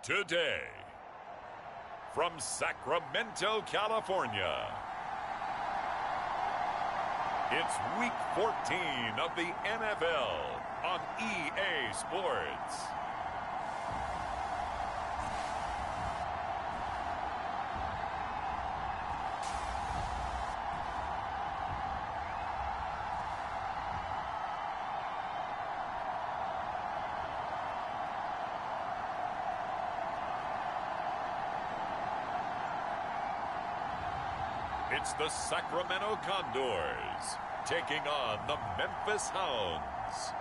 today. From Sacramento, California, it's Week 14 of the NFL on EA Sports. It's the Sacramento Condors taking on the Memphis Hounds.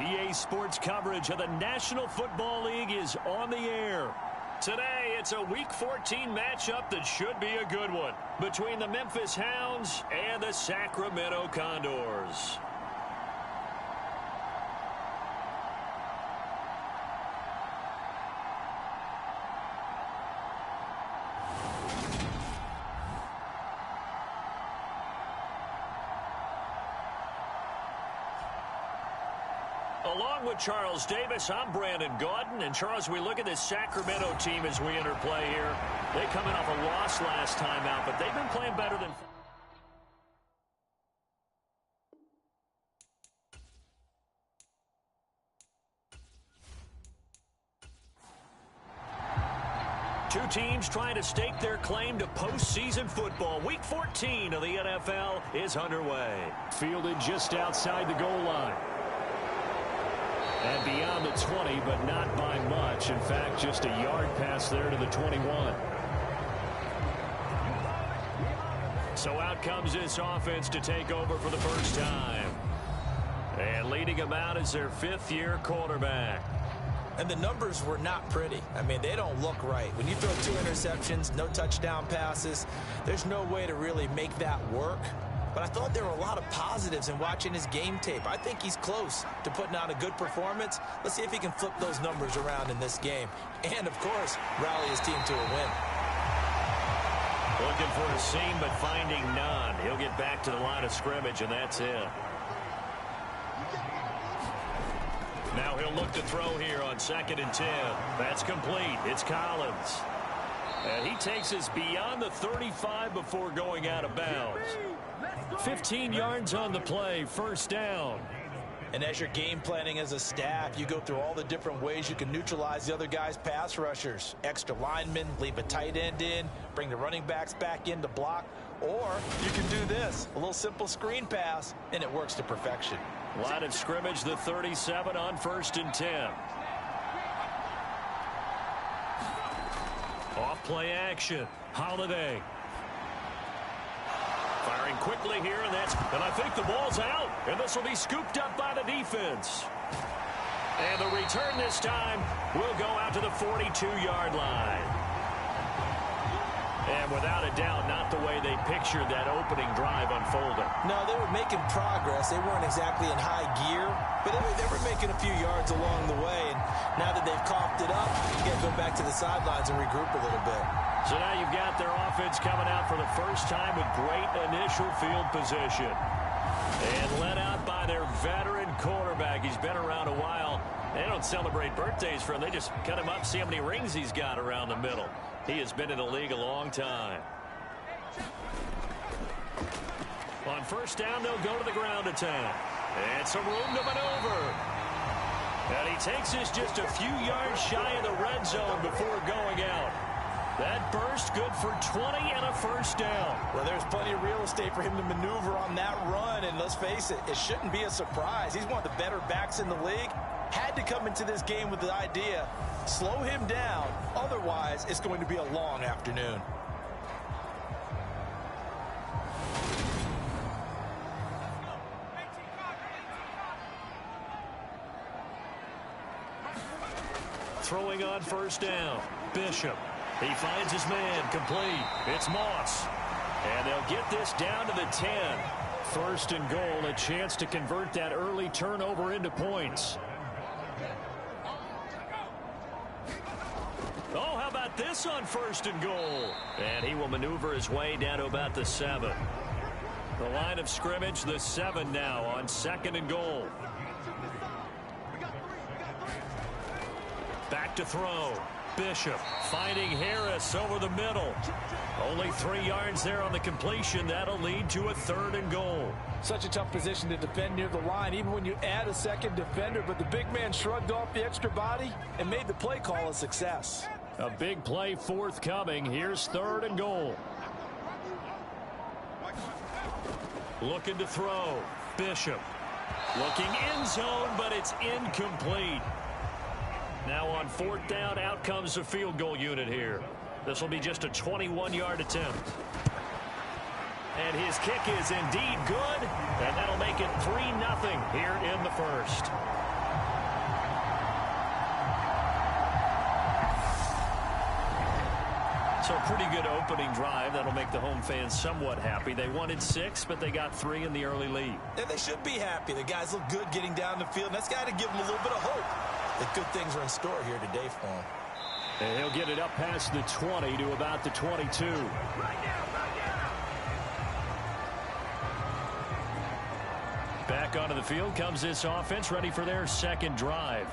EA Sports coverage of the National Football League is on the air. Today, it's a Week 14 matchup that should be a good one between the Memphis Hounds and the Sacramento Condors. Along with Charles Davis, I'm Brandon Gaudin. And Charles, we look at this Sacramento team as we enter play here. They come in off a loss last time out, but they've been playing better than... Two teams trying to stake their claim to postseason football. Week 14 of the NFL is underway. Fielded just outside the goal line. And beyond the 20, but not by much. In fact, just a yard pass there to the 21. So out comes this offense to take over for the first time. And leading them out is their fifth-year quarterback. And the numbers were not pretty. I mean, they don't look right. When you throw 2 interceptions, no touchdown passes, there's no way to really make that work. But I thought there were a lot of positives in watching his game tape. I think he's close to putting out a good performance. Let's see if he can flip those numbers around in this game. And, of course, rally his team to a win. Looking for a seam, but finding none. He'll get back to the line of scrimmage, and that's it. Now he'll look to throw here on 2nd and 10. That's complete. It's Collins. And he takes us beyond the 35 before going out of bounds. 15 yards on the play, first down. And as you're game planning as a staff, you go through all the different ways you can neutralize the other guy's pass rushers. Extra linemen, leave a tight end in, bring the running backs back in to block. Or you can do this, a little simple screen pass, and it works to perfection. Line of scrimmage, the 37 on 1st and 10. Off play action, Holiday. Firing quickly here, and I think the ball's out, and this will be scooped up by the defense. And the return this time will go out to the 42-yard line. And without a doubt, not the way they pictured that opening drive unfolding. No, they were making progress. They weren't exactly in high gear, but they were making a few yards along the way. And now that they've coughed it up, you got to go back to the sidelines and regroup a little bit. So now you've got their offense coming out for the first time with great initial field position. And led out by their veteran quarterback. He's been around a while. They don't celebrate birthdays for him. They just cut him up, see how many rings he's got around the middle. He has been in the league a long time. On first down, they'll go to the ground attack. And some room to maneuver. And he takes us just a few yards shy of the red zone before going out. That burst good for 20 and a first down. Well, there's plenty of real estate for him to maneuver on that run. And let's face it, it shouldn't be a surprise. He's one of the better backs in the league. Had to come into this game with the idea, slow him down. Otherwise, it's going to be a long afternoon. Throwing on first down, Bishop. He finds his man, complete. It's Moss. And they'll get this down to the 10. First and goal, a chance to convert that early turnover into points. Oh, how about this on first and goal? And he will maneuver his way down to about the 7. The line of scrimmage, the 7 now on 2nd and goal. to throw. Bishop finding Harris over the middle. Only 3 yards there on the completion. That'll lead to a 3rd and goal. Such a tough position to defend near the line, even when you add a second defender. But the big man shrugged off the extra body and made the play call a success. A big play forthcoming. Here's 3rd and goal. Looking to throw. Bishop looking end zone, but it's incomplete. Now on 4th down, out comes the field goal unit here. This will be just a 21-yard attempt. And his kick is indeed good, and that'll make it 3-0 here in the first. So a pretty good opening drive. That'll make the home fans somewhat happy. They wanted 6, but they got 3 in the early lead. And they should be happy. The guys look good getting down the field. And that's got to give them a little bit of hope that good things are in store here today for him. And he'll get it up past the 20 to about the 22. Back onto the field comes this offense, ready for their 2nd drive.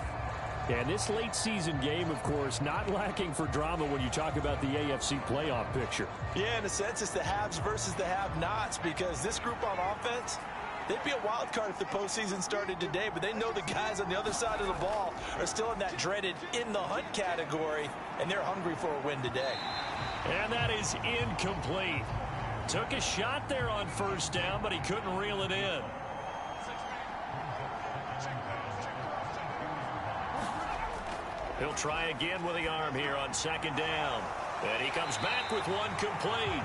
And this late season game, of course, not lacking for drama when you talk about the AFC playoff picture. Yeah, in a sense, it's the haves versus the have-nots, because this group on offense, they'd be a wild card if the postseason started today, but they know the guys on the other side of the ball are still in that dreaded in-the-hunt category, and they're hungry for a win today. And that is incomplete. Took a shot there on 1st down, but he couldn't reel it in. He'll try again with the arm here on 2nd down. And he comes back with one complete.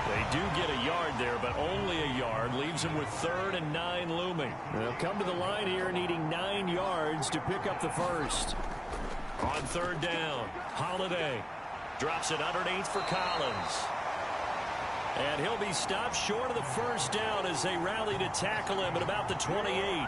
They do get a yard there, but only a yard. Leaves him with 3rd and 9 looming. They'll come to the line here needing 9 yards to pick up the first. On 3rd down, Holiday drops it underneath for Collins. And he'll be stopped short of the 1st down as they rally to tackle him at about the 28.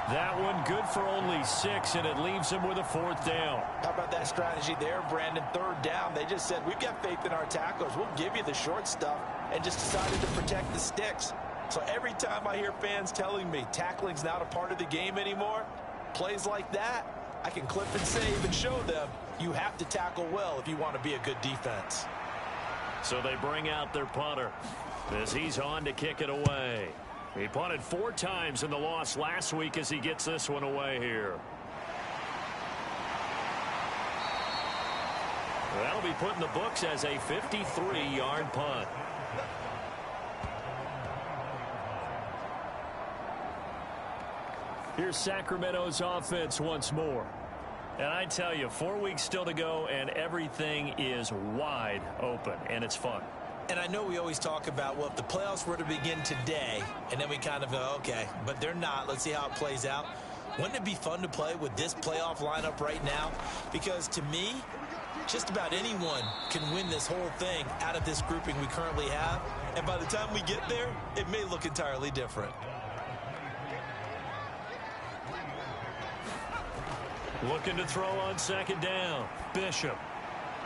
That one good for only 6, and it leaves him with a 4th down. How about that strategy there, Brandon? 3rd down, they just said, we've got faith in our tacklers. We'll give you the short stuff, and just decided to protect the sticks. So every time I hear fans telling me tackling's not a part of the game anymore, plays like that, I can clip and save and show them you have to tackle well if you want to be a good defense. So they bring out their punter as he's on to kick it away. He punted 4 times in the loss last week as he gets this one away here. That'll be put in the books as a 53-yard punt. Here's Sacramento's offense once more. And I tell you, 4 weeks still to go, and everything is wide open, and it's fun. And I know we always talk about, well, if the playoffs were to begin today, and then we kind of go, okay, but they're not. Let's see how it plays out. Wouldn't it be fun to play with this playoff lineup right now? Because to me, just about anyone can win this whole thing out of this grouping we currently have. And by the time we get there, it may look entirely different. Looking to throw on 2nd down. Bishop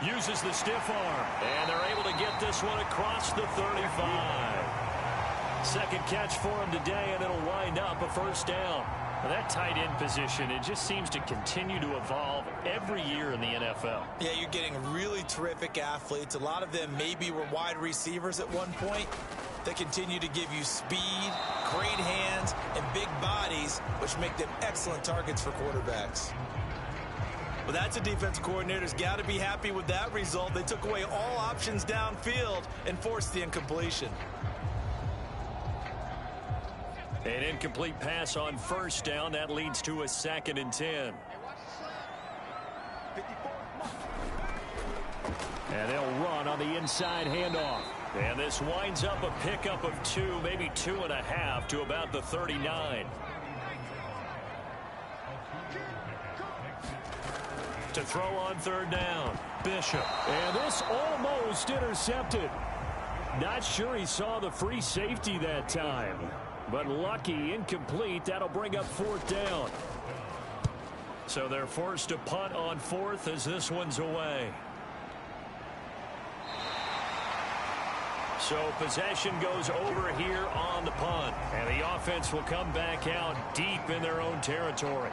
uses the stiff arm, and they're able to get this one across the 35. 2nd catch for him today, and it'll wind up a 1st down. Now that tight end position, it just seems to continue to evolve every year in the NFL. Yeah, you're getting really terrific athletes. A lot of them maybe were wide receivers at one point. They continue to give you speed, great hands, and big bodies, which make them excellent targets for quarterbacks. Well, that's a defense coordinator's got to be happy with that result. They took away all options downfield and forced the incompletion. An incomplete pass on 1st down. That leads to a 2nd and 10. And they'll run on the inside handoff. And this winds up a pickup of 2, maybe 2.5 to about the 39. To throw on 3rd down, Bishop. And this almost intercepted. Not sure he saw the free safety that time. But lucky, incomplete. That'll bring up 4th down. So they're forced to punt on 4th as this one's away. So possession goes over here on the punt. And the offense will come back out deep in their own territory.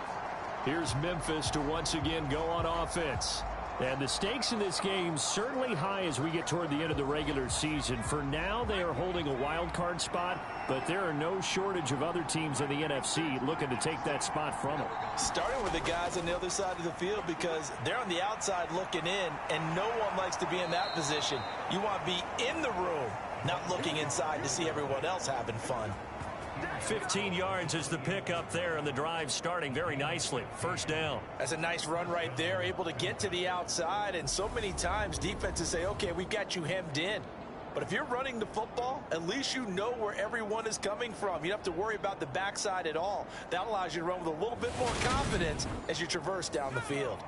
Here's Memphis to once again go on offense. And the stakes in this game certainly high as we get toward the end of the regular season. For now, they are holding a wild card spot, but there are no shortage of other teams in the NFC looking to take that spot from them. Starting with the guys on the other side of the field because they're on the outside looking in, and no one likes to be in that position. You want to be in the room, not looking inside to see everyone else having fun. 15 yards is the pickup there, and the drive starting very nicely. First down. That's a nice run right there, able to get to the outside, and so many times defenses say, okay, we've got you hemmed in. But if you're running the football, at least you know where everyone is coming from. You don't have to worry about the backside at all. That allows you to run with a little bit more confidence as you traverse down the field.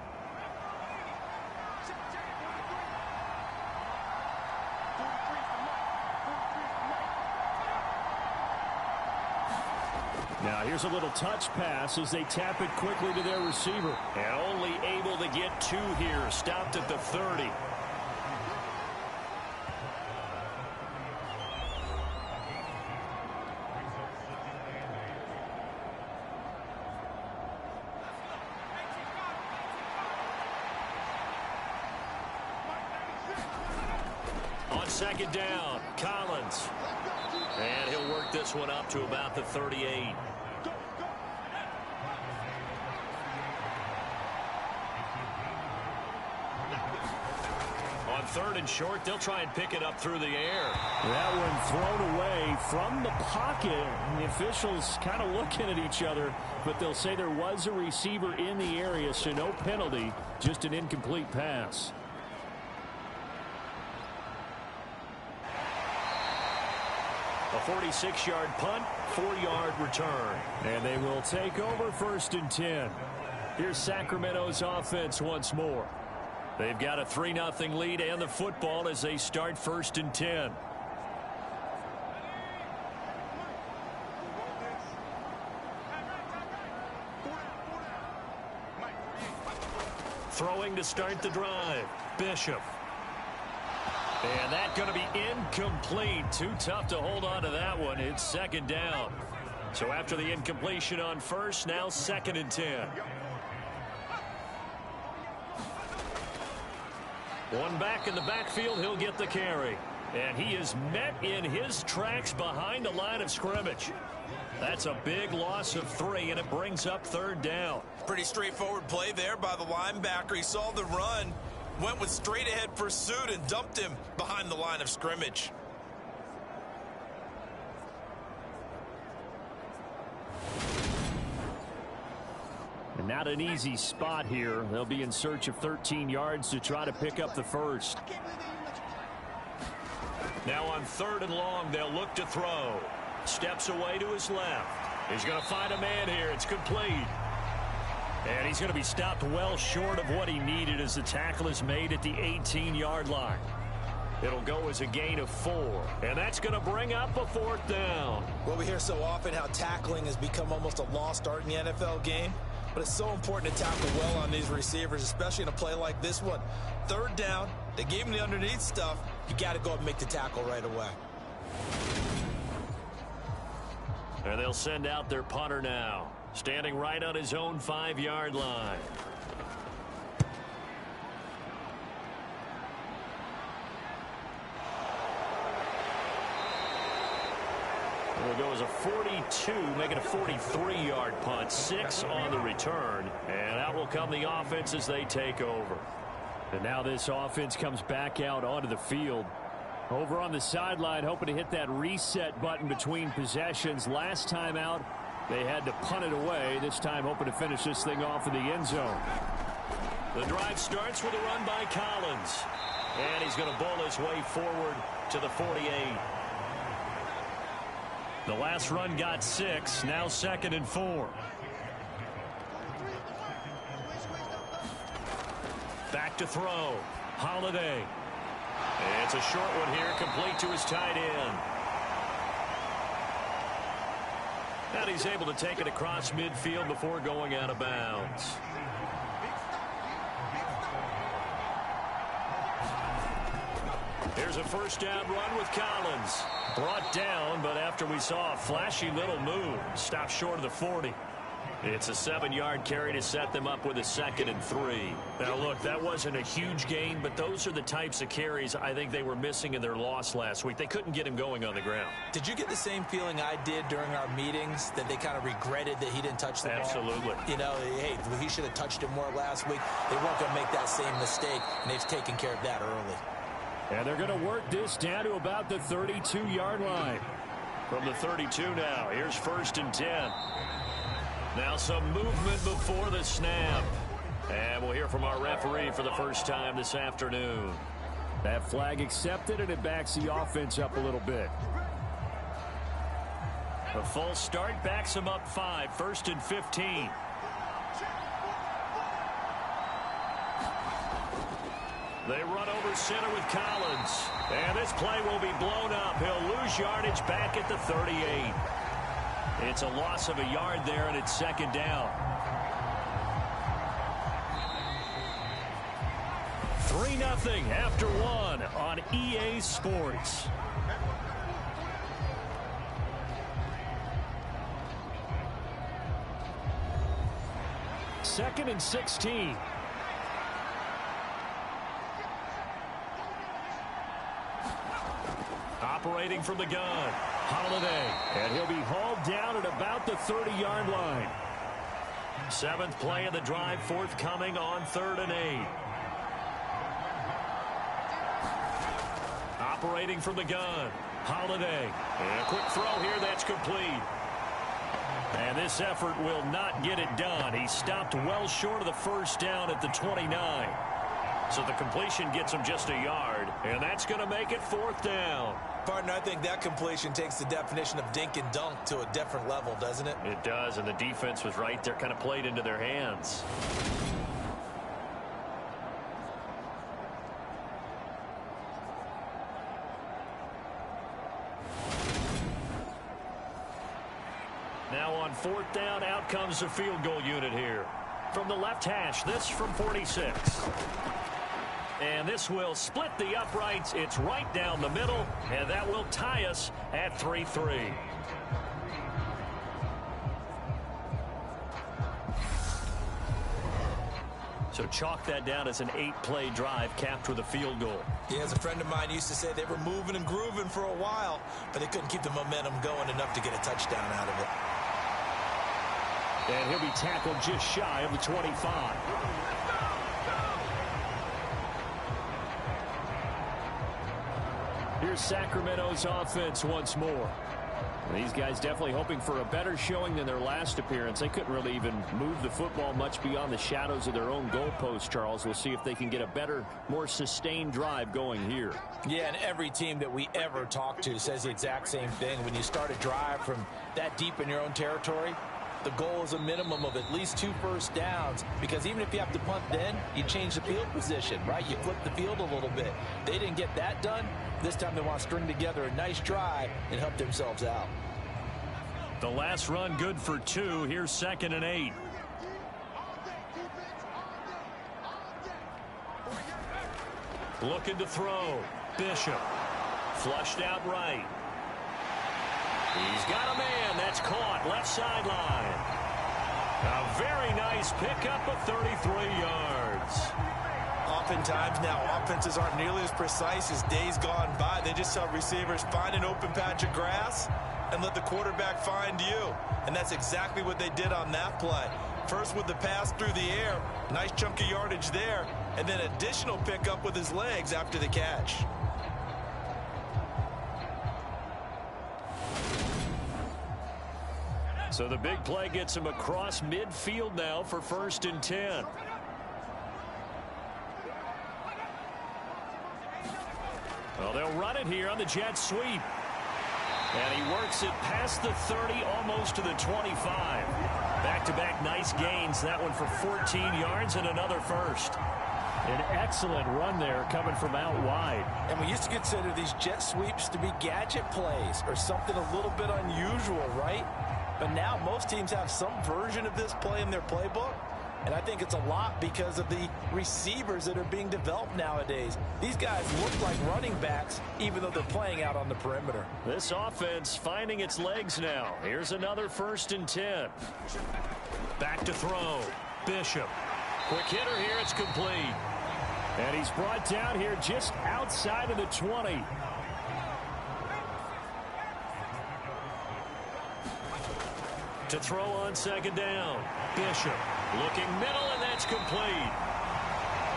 Now here's a little touch pass as they tap it quickly to their receiver. And only able to get 2 here. Stopped at the 30. On second down, Collins. And he'll work this one up to about the 38. On 3rd and short, they'll try and pick it up through the air. That one thrown away from the pocket. And the officials kind of looking at each other, but they'll say there was a receiver in the area, so no penalty, just an incomplete pass. A 46-yard punt, 4-yard return. And they will take over 1st and 10. Here's Sacramento's offense once more. They've got a 3-0 lead and the football as they start 1st and 10. Throwing to start the drive, Bishop. And that's going to be incomplete. Too tough to hold on to that one. It's 2nd down. So after the incompletion on 1st, now 2nd and 10. One back in the backfield, he'll get the carry. And he is met in his tracks behind the line of scrimmage. That's a big loss of 3, and it brings up 3rd down. Pretty straightforward play there by the linebacker. He saw the run, went with straight-ahead pursuit, and dumped him behind the line of scrimmage. And not an easy spot here. They'll be in search of 13 yards to try to pick up the 1st. Now on 3rd and long, they'll look to throw. Steps away to his left. He's going to find a man here. It's complete. And he's going to be stopped well short of what he needed as the tackle is made at the 18-yard line. It'll go as a gain of 4. And that's going to bring up a 4th down. Well, we hear so often how tackling has become almost a lost art in the NFL game. But it's so important to tackle well on these receivers, especially in a play like this one. 3rd down, they gave him the underneath stuff. You got to go and make the tackle right away. And they'll send out their punter now, standing right on his own 5-yard line. It'll go as a 42, make it a 43-yard punt, 6 on the return. And out will come the offense as they take over. And now this offense comes back out onto the field. Over on the sideline, hoping to hit that reset button between possessions. Last time out, they had to punt it away. This time hoping to finish this thing off in the end zone. The drive starts with a run by Collins. And he's going to bowl his way forward to the 48. The last run got 6, now 2nd and 4. Back to throw. Holiday. It's a short one here, complete to his tight end. And he's able to take it across midfield before going out of bounds. Here's a 1st down run with Collins. Brought down, but after we saw a flashy little move, stopped short of the 40. It's a 7-yard carry to set them up with a 2nd and 3. Now, look, that wasn't a huge gain, but those are the types of carries I think they were missing in their loss last week. They couldn't get him going on the ground. Did you get the same feeling I did during our meetings, that they kind of regretted that he didn't touch the ball? Absolutely. You know, hey, he should have touched it more last week. They weren't going to make that same mistake, and they've taken care of that early. And they're going to work this down to about the 32-yard line. From the 32 now, here's 1st and 10. Now some movement before the snap. And we'll hear from our referee for the first time this afternoon. That flag accepted, and it backs the offense up a little bit. A full start backs them up 5, 1st and 15. They run over center with Collins. And this play will be blown up. He'll lose yardage back at the 38. It's a loss of a yard there, and it's 2nd down. 3-0 after 1 on EA Sports. Second and 16. Operating from the gun, Holiday. And he'll be hauled down at about the 30-yard line. 7th play of the drive forthcoming on 3rd and 8. Operating from the gun, Holiday. And a quick throw here that's complete. And this effort will not get it done. He stopped well short of the 1st down at the 29. So the completion gets him just a yard, and that's going to make it 4th down. Partner, I think that completion takes the definition of dink and dunk to a different level, doesn't it? It does, and the defense was right there, kind of played into their hands. Now on 4th down, out comes the field goal unit here. From the left hash, this from 46. And this will split the uprights. It's right down the middle, and that will tie us at 3-3. So chalk that down as an 8-play drive capped with a field goal. Yeah, as a friend of mine used to say, they were moving and grooving for a while, but they couldn't keep the momentum going enough to get a touchdown out of it. And he'll be tackled just shy of the 25. Here's Sacramento's offense once more. These guys definitely hoping for a better showing than their last appearance. They couldn't really even move the football much beyond the shadows of their own goalpost, Charles. We'll see if they can get a better, more sustained drive going here. Yeah, and every team that we ever talk to says the exact same thing. When you start a drive from that deep in your own territory, the goal is a minimum of at least 2 first downs, because even if you have to punt then, you change the field position, right? You flip the field a little bit. They didn't get that done. This time they want to string together a nice drive and help themselves out. The last run good for 2. Here's 2nd and 8. Looking to throw. Bishop. Flushed out right. He's got a man. That's caught. Left sideline. A very nice pickup of 33 yards. Oftentimes now, offenses aren't nearly as precise as days gone by. They just saw receivers find an open patch of grass and let the quarterback find you. And that's exactly what they did on that play. First with the pass through the air, nice chunk of yardage there, and then additional pickup with his legs after the catch. So the big play gets him across midfield now for 1st and 10. Well, they'll run it here on the jet sweep. And he works it past the 30, almost to the 25. Back-to-back nice gains. That one for 14 yards and another first. An excellent run there coming from out wide. And we used to consider these jet sweeps to be gadget plays or something a little bit unusual, right? But now most teams have some version of this play in their playbook. And I think it's a lot because of the receivers that are being developed nowadays. These guys look like running backs, even though they're playing out on the perimeter. This offense finding its legs now. Here's another 1st and 10. Back to throw. Bishop. Quick hitter here. It's complete. And he's brought down here just outside of the 20. To throw on 2nd down. Bishop looking middle, and that's complete.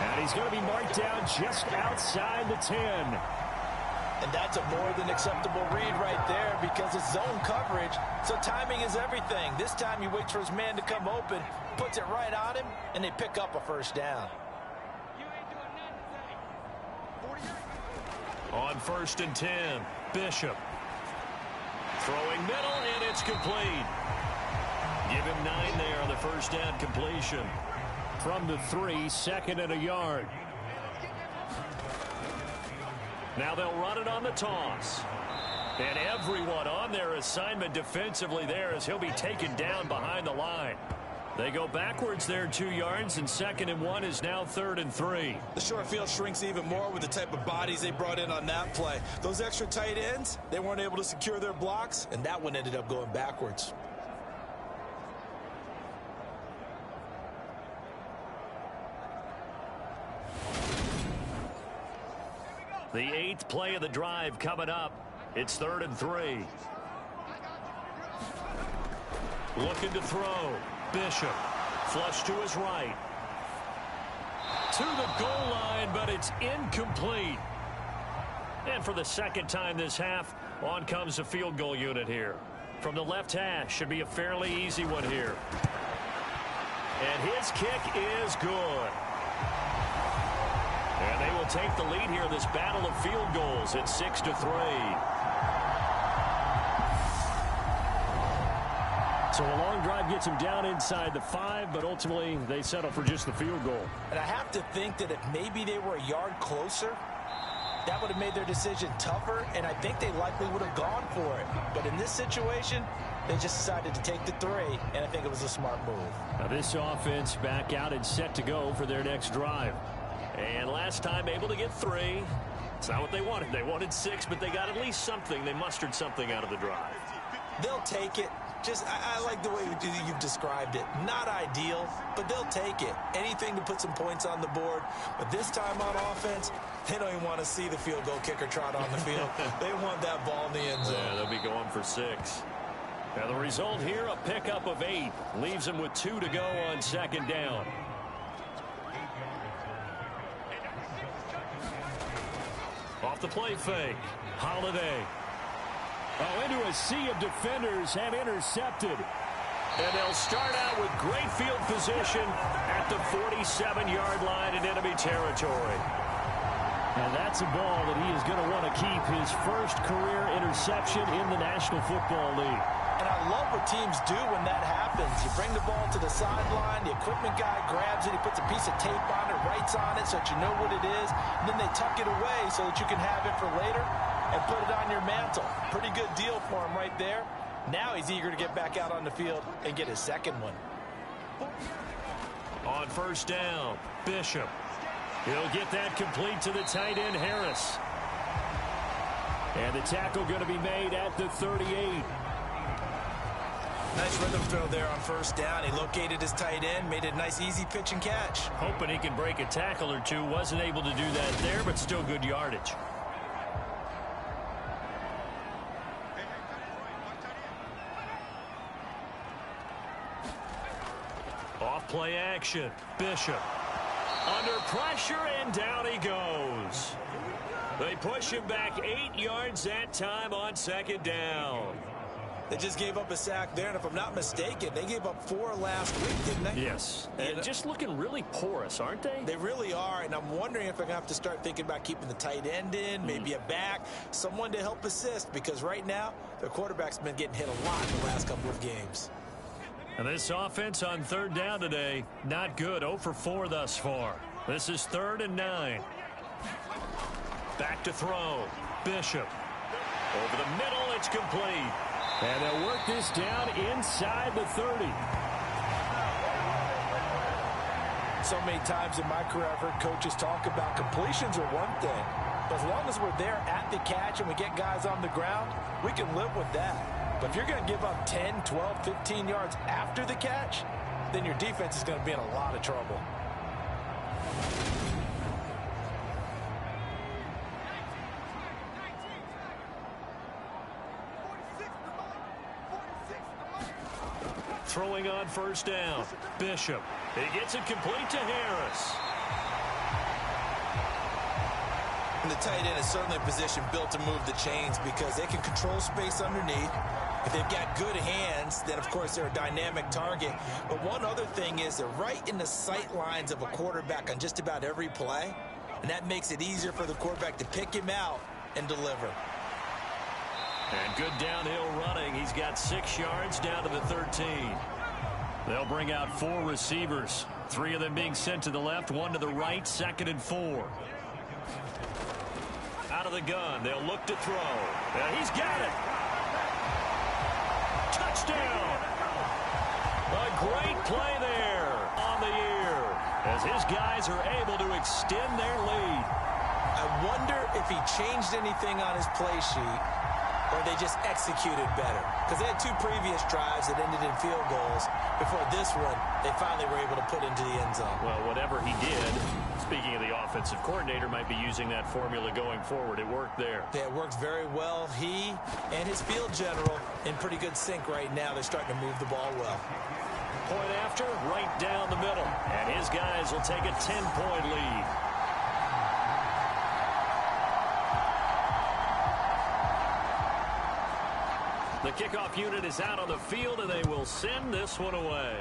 And he's going to be marked down just outside the 10. And that's a more than acceptable read right there because it's zone coverage, so timing is everything. This time he waits for his man to come open, puts it right on him, and they pick up a 1st down. On 1st and 10, Bishop. Throwing middle, and it's complete. Give him 9 there on the 1st down completion. From the 3, 2nd and a yard. Now they'll run it on the toss. And everyone on their assignment defensively there as he'll be taken down behind the line. They go backwards there 2 yards, and 2nd and 1 is now 3rd and 3. The short field shrinks even more with the type of bodies they brought in on that play. Those extra tight ends, they weren't able to secure their blocks, and that one ended up going backwards. The 8th play of the drive coming up. It's 3rd and 3. Looking to throw. Bishop. Flush to his right. To the goal line, but it's incomplete. And for the 2nd time this half, on comes the field goal unit here. From the left hash, should be a fairly easy one here. And his kick is good. And they will take the lead here in this battle of field goals at 6-3. So a long drive gets them down inside the 5, but ultimately they settle for just the field goal. And I have to think that if maybe they were a yard closer, that would have made their decision tougher, and I think they likely would have gone for it. But in this situation, they just decided to take the 3, and I think it was a smart move. Now this offense back out and set to go for their next drive. And last time able to get 3. It's not what they wanted. They wanted 6, but they got at least something. They mustered something out of the drive. They'll take it. I like the way you've described it. Not ideal, but they'll take it. Anything to put some points on the board. But this time on offense, they don't even want to see the field goal kicker trot on the field. They want that ball in the end zone. Yeah, they'll be going for 6. Now the result here, a pickup of 8. Leaves them with 2 to go on 2nd down. Off the play fake. Holiday. Oh, into a sea of defenders and intercepted. And they'll start out with great field position at the 47-yard line in enemy territory. And that's a ball that he is going to want to keep, his first career interception in the National Football League. And I love what teams do when that happens. You bring the ball to the sideline, the equipment guy grabs it, he puts a piece of tape on it, writes on it so that you know what it is, and then they tuck it away so that you can have it for later and put it on your mantle. Pretty good deal for him right there. Now he's eager to get back out on the field and get his 2nd one. On 1st down, Bishop. He'll get that complete to the tight end, Harris. And the tackle going to be made at the 38. Nice rhythm throw there on 1st down. He located his tight end, made a nice easy pitch and catch. Hoping he can break a tackle or two. Wasn't able to do that there, but still good yardage. Off play action. Bishop. Under pressure, and down he goes. They push him back 8 yards that time on 2nd down. They just gave up a sack there, and if I'm not mistaken, they gave up 4 last week, didn't they? Yes. And just looking really porous, aren't they? They really are, and I'm wondering if they're going to have to start thinking about keeping the tight end in, maybe a back, someone to help assist, because right now, their quarterback's been getting hit a lot in the last couple of games. And this offense on 3rd down today, not good. 0 for 4 thus far. This is 3rd and 9. Back to throw. Bishop. Over the middle, it's complete. And they'll work this down inside the 30. So many times in my career, I've heard coaches talk about completions are one thing. But as long as we're there at the catch and we get guys on the ground, we can live with that. But if you're going to give up 10, 12, 15 yards after the catch, then your defense is going to be in a lot of trouble. Throwing on first down. Bishop. He gets it complete to Harris. And the tight end is certainly a position built to move the chains because they can control space underneath. If they've got good hands, then, of course, they're a dynamic target. But one other thing is they're right in the sight lines of a quarterback on just about every play. And that makes it easier for the quarterback to pick him out and deliver. And good downhill running. He's got 6 yards down to the 13. They'll bring out 4 receivers. 3 of them being sent to the left, 1 to the right, 2nd and 4. Out of the gun. They'll look to throw. He's got it. Touchdown. A great play there on the year as his guys are able to extend their lead. I wonder if he changed anything on his play sheet or they just executed better. Because they had 2 previous drives that ended in field goals. Before this one, they finally were able to put into the end zone. Well, whatever he did, speaking of the offensive coordinator, might be using that formula going forward. It worked there. Yeah, it worked very well. He and his field general in pretty good sync right now. They're starting to move the ball well. Point after, right down the middle. And his guys will take a 10-point lead. The kickoff unit is out on the field, and they will send this one away.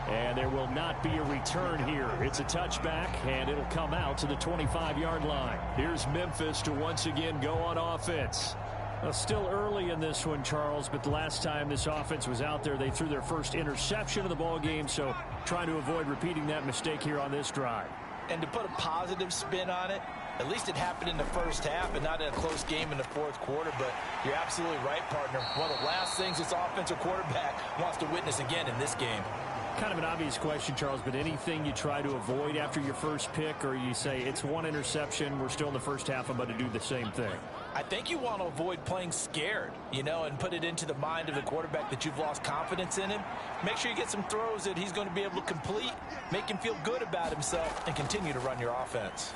And there will not be a return here. It's a touchback, and it'll come out to the 25-yard line. Here's Memphis to once again go on offense. Well, still early in this one, Charles, but the last time this offense was out there, they threw their first interception of the ball game, so trying to avoid repeating that mistake here on this drive. And to put a positive spin on it, at least it happened in the first half and not in a close game in the fourth quarter. But you're absolutely right, partner. One of the last things this offensive quarterback wants to witness again in this game. Kind of an obvious question, Charles, but anything you try to avoid after your first pick, or you say it's 1 interception, we're still in the first half, I'm about to do the same thing? I think you want to avoid playing scared, and put it into the mind of the quarterback that you've lost confidence in him. Make sure you get some throws that he's going to be able to complete, make him feel good about himself, and continue to run your offense.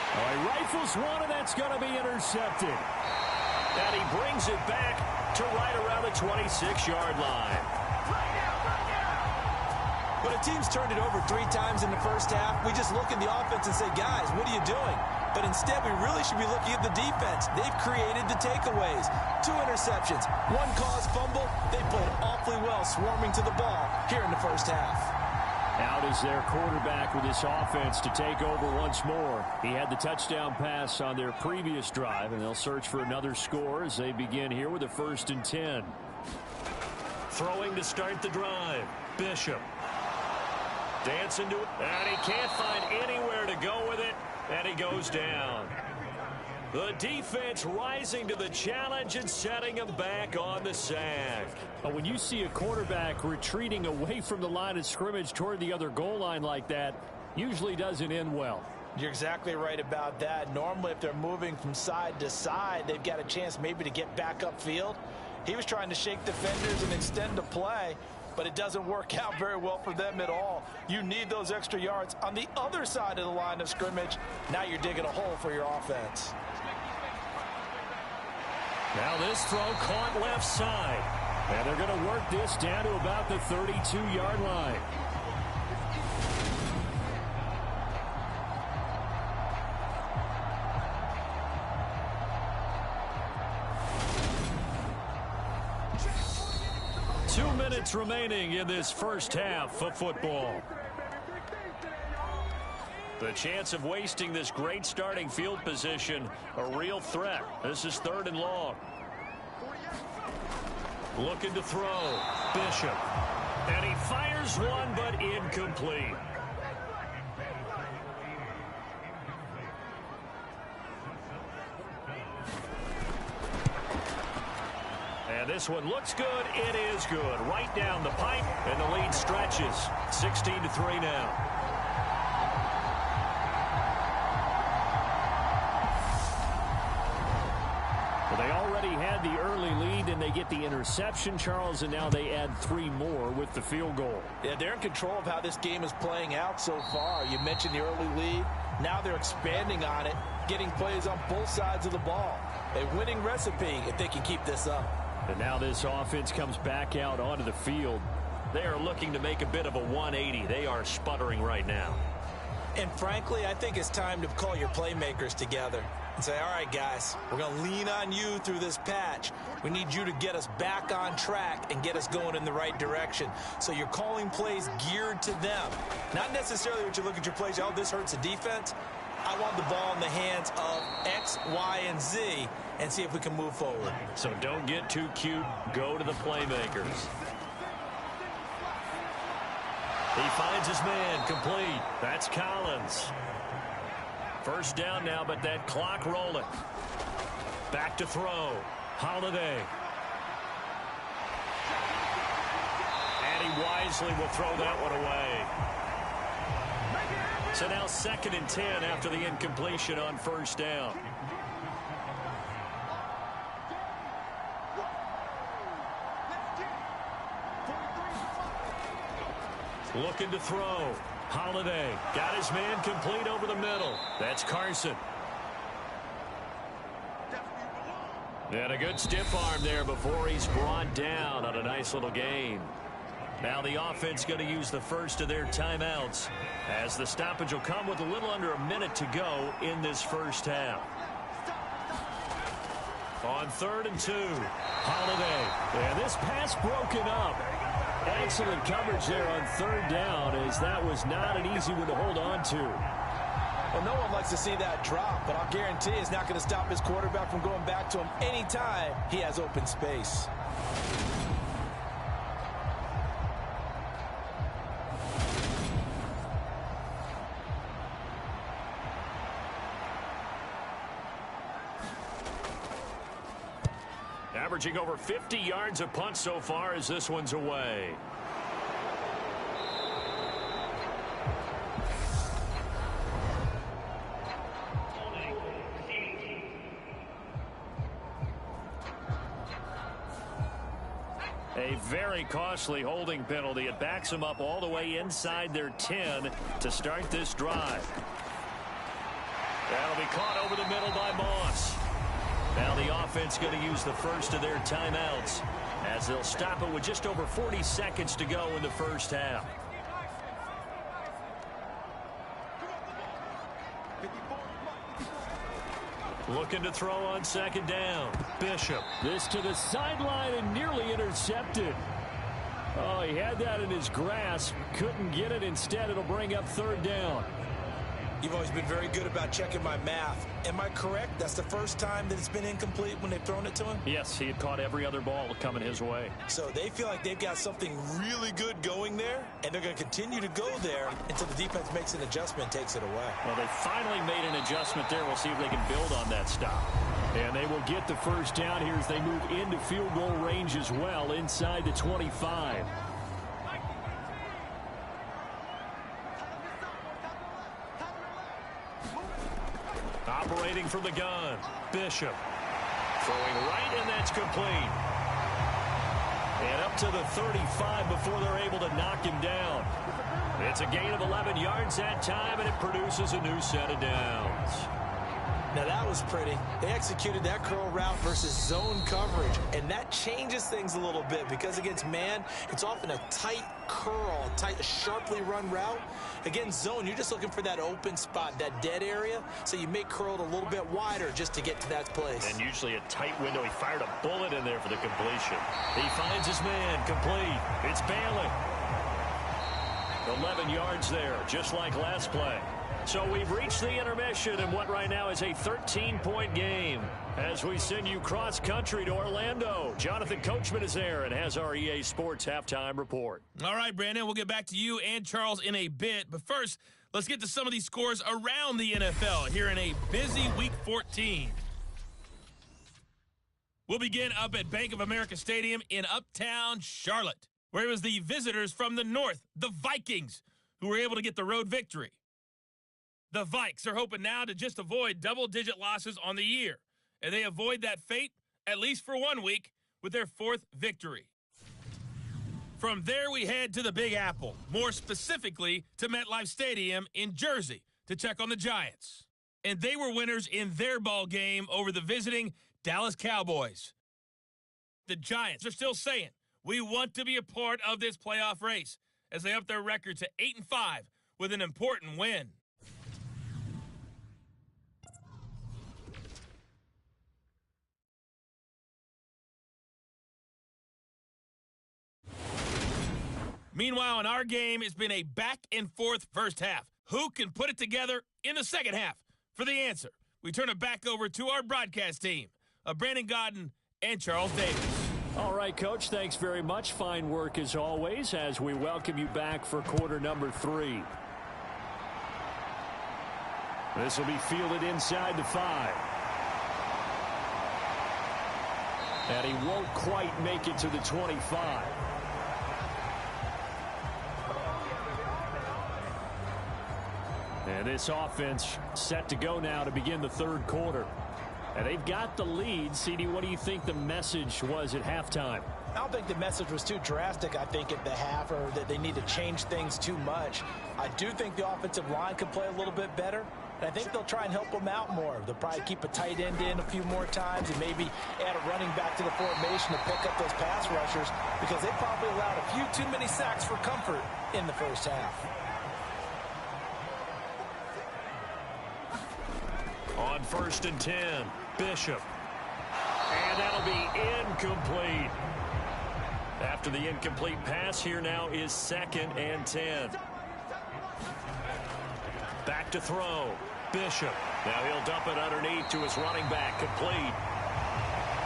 He rifles one, and that's going to be intercepted. And he brings it back to right around the 26-yard line. When a team's turned it over 3 times in the first half, we just look at the offense and say, guys, what are you doing? But instead, we really should be looking at the defense. They've created the takeaways. 2 interceptions, 1 caused fumble. They played awfully well swarming to the ball here in the first half. Out is their quarterback with this offense to take over once more. He had the touchdown pass on their previous drive, and they'll search for another score as they begin here with a 1st and 10. Throwing to start the drive. Bishop. Dancing to it, and he can't find anywhere to go with it, and he goes down. The defense rising to the challenge and setting him back on the sack. When you see a quarterback retreating away from the line of scrimmage toward the other goal line like that, usually doesn't end well. You're exactly right about that. Normally, if they're moving from side to side, they've got a chance maybe to get back upfield. He was trying to shake defenders and extend the play, but it doesn't work out very well for them at all. You need those extra yards on the other side of the line of scrimmage. Now you're digging a hole for your offense. Now this throw caught left side. And they're going to work this down to about the 32-yard line. Two minutes remaining in this first half of football. The chance of wasting this great starting field position, a real threat. This is 3rd and long. Looking to throw. Bishop. And he fires one, but incomplete. And this one looks good. It is good. Right down the pipe, and the lead stretches. 16-3 now. They already had the early lead, and they get the interception, Charles, and now they add 3 more with the field goal. Yeah, they're in control of how this game is playing out so far. You mentioned the early lead. Now they're expanding on it, getting plays on both sides of the ball. A winning recipe if they can keep this up. And now this offense comes back out onto the field. They are looking to make a bit of a 180. They are sputtering right now. And frankly, I think it's time to call your playmakers together and say, all right, guys, we're going to lean on you through this patch. We need you to get us back on track and get us going in the right direction. So you're calling plays geared to them. Not necessarily what you look at your plays, oh, this hurts the defense. I want the ball in the hands of X, Y, and Z and see if we can move forward. So don't get too cute. Go to the playmakers. He finds his man complete. That's Collins. First down now, but that clock rolling. Back to throw. Holiday. And he wisely will throw that one away. So now 2nd and 10 after the incompletion on first down. Looking to throw. Holiday got his man complete over the middle. That's Carson. And a good stiff arm there before he's brought down on a nice little gain. Now the offense going to use the first of their timeouts as the stoppage will come with a little under a minute to go in this first half. On 3rd and 2, Holiday. And this pass broken up. Excellent coverage there on 3rd down, as that was not an easy one to hold on to. Well, no one likes to see that drop, but I'll guarantee it's not going to stop his quarterback from going back to him anytime he has open space. Averaging over 50 yards a punt so far as this one's away. A very costly holding penalty. It backs them up all the way inside their 10 to start this drive. That'll be caught over the middle by Moss. Now the offense going to use the first of their timeouts as they'll stop it with just over 40 seconds to go in the first half. Looking to throw on 2nd down. Bishop. This to the sideline and nearly intercepted. Oh, he had that in his grasp. Couldn't get it. Instead, it'll bring up 3rd down. You've always been very good about checking my math. Am I correct? That's the first time that it's been incomplete when they've thrown it to him? Yes, he had caught every other ball coming his way. So they feel like they've got something really good going there, and they're going to continue to go there until the defense makes an adjustment and takes it away. Well, they finally made an adjustment there. We'll see if they can build on that stop. And they will get the first down here as they move into field goal range as well inside the 25. Operating from the gun, Bishop. Throwing right, and that's complete. And up to the 35 before they're able to knock him down. It's a gain of 11 yards that time, and it produces a new set of downs. Now that was pretty. They executed that curl route versus zone coverage, and that changes things a little bit because against man, it's often a tight curl, tight, sharply run route. Against zone, you're just looking for that open spot, that dead area, so you make curl it a little bit wider just to get to that place. And usually a tight window. He fired a bullet in there for the completion. He finds his man complete. It's Bailey. 11 yards there, just like last play. So we've reached the intermission in what right now is a 13-point game. As we send you cross-country to Orlando, Jonathan Coachman is there and has our EA Sports halftime report. All right, Brandon, we'll get back to you and Charles in a bit. But first, let's get to some of these scores around the NFL here in a busy Week 14. We'll begin up at Bank of America Stadium in uptown Charlotte, where it was the visitors from the north, the Vikings, who were able to get the road victory. The Vikes are hoping now to just avoid double-digit losses on the year, and they avoid that fate, at least for 1 week, with their 4th victory. From there, we head to the Big Apple, more specifically to MetLife Stadium in Jersey, to check on the Giants. And they were winners in their ball game over the visiting Dallas Cowboys. The Giants are still saying, we want to be a part of this playoff race, as they up their record to 8-5 with an important win. Meanwhile, in our game, it's been a back-and-forth first half. Who can put it together in the second half? For the answer, we turn it back over to our broadcast team of Brandon Godden and Charles Davis. All right, Coach, thanks very much. Fine work as always as we welcome you back for quarter number 3. This will be fielded inside the 5. And he won't quite make it to the 25. And this offense set to go now to begin the 3rd quarter. And they've got the lead. CD, what do you think the message was at halftime? I don't think the message was too drastic, I think, at the half, or that they need to change things too much. I do think the offensive line could play a little bit better, and I think they'll try and help them out more. They'll probably keep a tight end in a few more times and maybe add a running back to the formation to pick up those pass rushers, because they probably allowed a few too many sacks for comfort in the first half. On 1st and 10, Bishop. And that'll be incomplete. After the incomplete pass, here now is 2nd and 10. Back to throw. Bishop. Now he'll dump it underneath to his running back. Complete.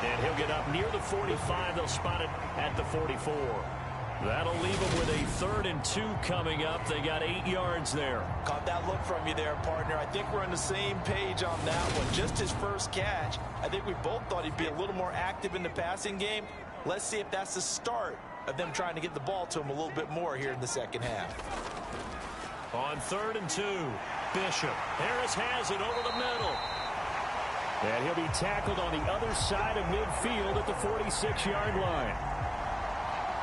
And he'll get up near the 45. They'll spot it at the 44. That'll leave them with a 3rd and 2 coming up. They got 8 yards there. Caught that look from you there, partner. I think we're on the same page on that one. Just his first catch. I think we both thought he'd be a little more active in the passing game. Let's see if that's the start of them trying to get the ball to him a little bit more here in the second half. On 3rd and 2, Bishop. Harris has it over the middle. And he'll be tackled on the other side of midfield at the 46-yard line.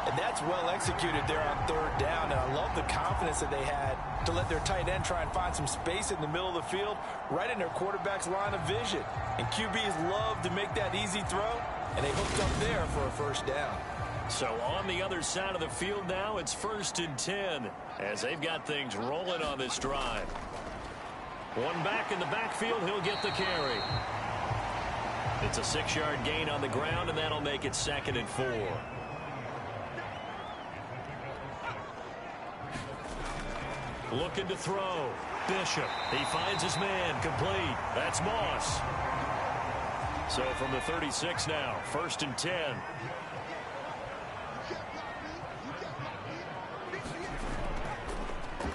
And that's well executed there on 3rd down. And I love the confidence that they had to let their tight end try and find some space in the middle of the field, right in their quarterback's line of vision. And QBs love to make that easy throw, and they hooked up there for a first down. So on the other side of the field now, it's 1st and 10 as they've got things rolling on this drive. One back in the backfield, he'll get the carry. It's a 6-yard gain on the ground, and that'll make it 2nd and 4. Looking to throw. Bishop. He finds his man. Complete. That's Moss. So from the 36 now, 1st and 10.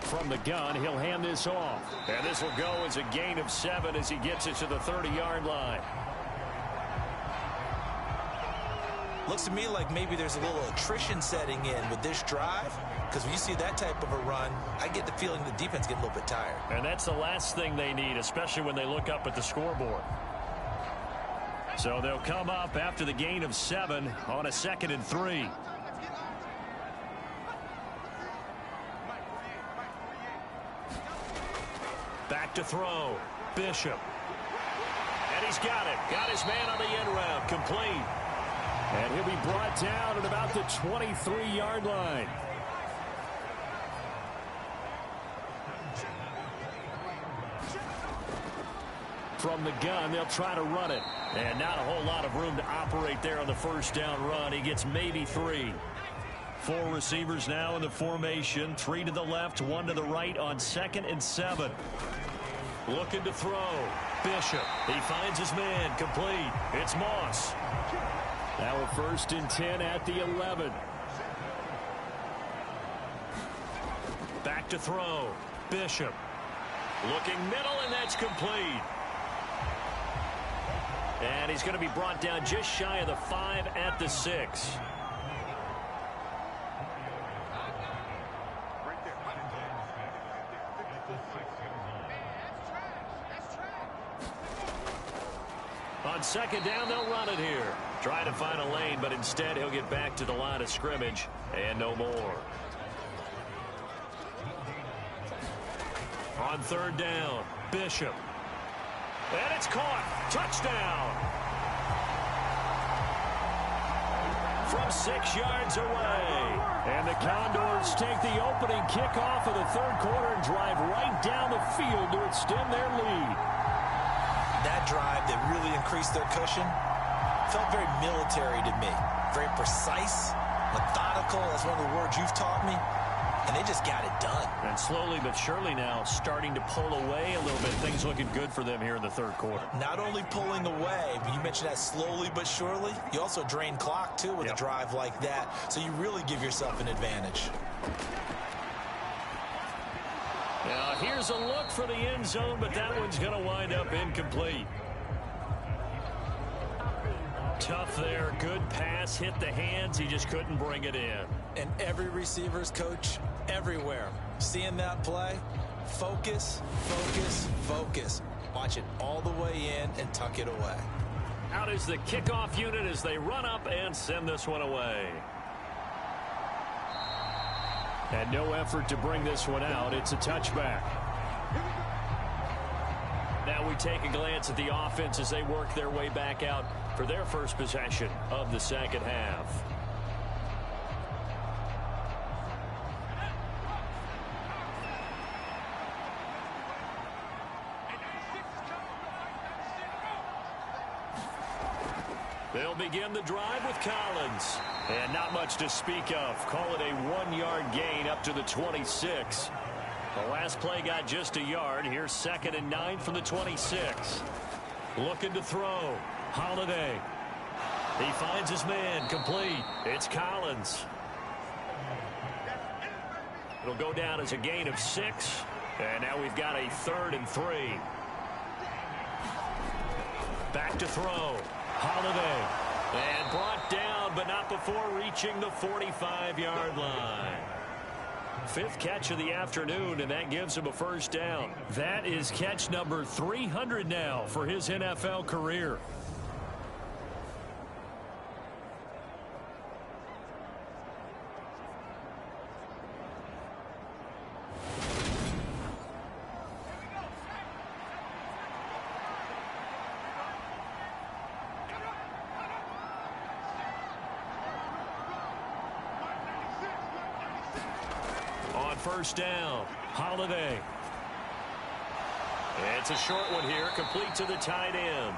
From the gun, he'll hand this off. And this will go as a gain of 7 as he gets it to the 30-yard line. Looks to me like maybe there's a little attrition setting in with this drive, because when you see that type of a run, I get the feeling the defense getting a little bit tired. And that's the last thing they need, especially when they look up at the scoreboard. So they'll come up after the gain of 7 on a 2nd and 3. Back to throw. Bishop. And he's got it. Got his man on the end round. Complete. And he'll be brought down at about the 23-yard line. From the gun, they'll try to run it. And not a whole lot of room to operate there on the first down run. He gets maybe 3. 4 receivers now in the formation. 3 to the left, 1 to the right on 2nd and 7. Looking to throw. Bishop. He finds his man. Complete. It's Moss. Now a 1st and 10 at the 11. Back to throw. Bishop. Looking middle, and that's complete. And he's going to be brought down just shy of the 5 at the 6. On second down, they'll run it here. Try to find a lane, but instead he'll get back to the line of scrimmage and no more. On third down, Bishop. And it's caught. Touchdown. From 6 yards away. And the Condors take the opening kickoff of the third quarter and drive right down the field to extend their lead. That drive that really increased their cushion felt very military to me. Very precise, methodical. That's one of the words you've taught me. And they just got it done. And slowly but surely now starting to pull away a little bit. Things looking good for them here in the third quarter. Not only pulling away, but you mentioned that slowly but surely. You also drain clock, too, with a drive like that. So you really give yourself an advantage. Now, here's a look for the end zone, but that one's going to wind up incomplete. Tough there. Good pass. Hit the hands. He just couldn't bring it in. And every receiver's coach everywhere. Seeing that play, focus, focus, focus. Watch it all the way in and tuck it away. Out is the kickoff unit as they run up and send this one away. And no effort to bring this one out. It's a touchback. Now we take a glance at the offense as they work their way back out for their first possession of the second half. They'll begin the drive with Collins. And not much to speak of. Call it a 1-yard gain up to the 26. The last play got just a yard. Here's 2nd and 9 from the 26. Looking to throw. Holiday. He finds his man. Complete. It's Collins. It'll go down as a gain of 6. And now we've got a 3rd and 3. Back to throw. Holiday. And brought down, but not before reaching the 45-yard line. 5th catch of the afternoon, and that gives him a first down. That is catch number 300 now for his NFL career. First down. Holiday. It's a short one here, complete to the tight end.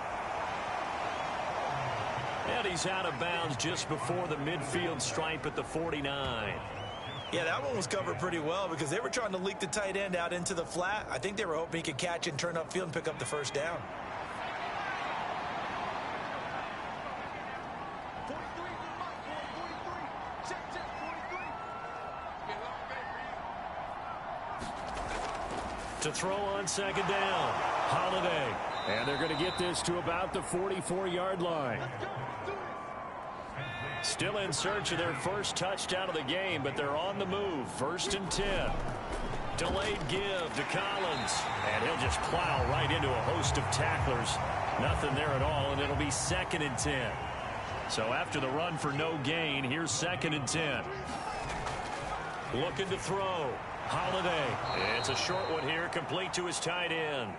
And he's out of bounds just before the midfield stripe at the 49. Yeah, that one was covered pretty well because they were trying to leak the tight end out into the flat. I think they were hoping he could catch it and turn upfield and pick up the first down. To throw on second down. Holiday. And they're going to get this to about the 44-yard line. Still in search of their first touchdown of the game, but they're on the move. 1st and 10. Delayed give to Collins. And he'll just plow right into a host of tacklers. Nothing there at all, and it'll be 2nd and 10. So after the run for no gain, here's 2nd and 10. Looking to throw. Holiday. It's a short one here, complete to his tight end.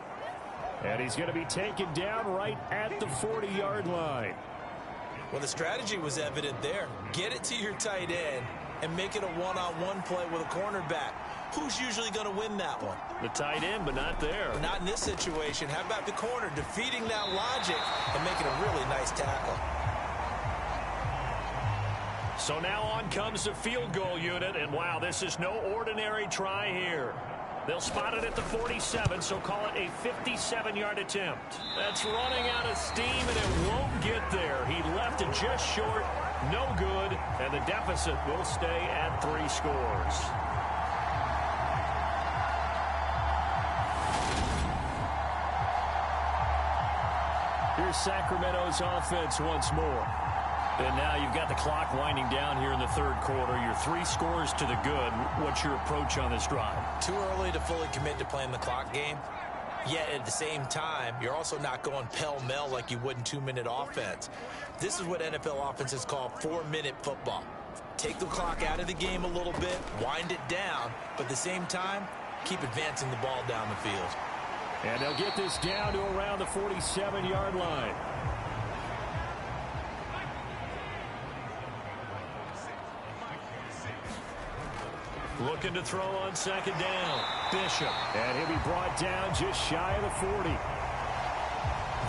And he's going to be taken down right at the 40-yard line. Well, the strategy was evident there. Get it to your tight end and make it a one-on-one play with a cornerback. Who's usually going to win that one? The tight end, but not there. Not in this situation. How about the corner defeating that logic and making a really nice tackle? So now on comes the field goal unit, and wow, this is no ordinary try here. They'll spot it at the 47, so call it a 57-yard attempt. That's running out of steam, and it won't get there. He left it just short, no good, and the deficit will stay at 3 scores. here's Sacramento's offense once more. And now you've got the clock winding down here in the third quarter. You're 3 scores to the good. What's your approach on this drive? Too early to fully commit to playing the clock game. Yet at the same time, you're also not going pell-mell like you would in 2-minute offense. This is what NFL offenses call 4-minute football. Take the clock out of the game a little bit, wind it down, but at the same time, keep advancing the ball down the field. And they'll get this down to around the 47-yard line. Looking to throw on second down. Bishop. And he'll be brought down just shy of the 40.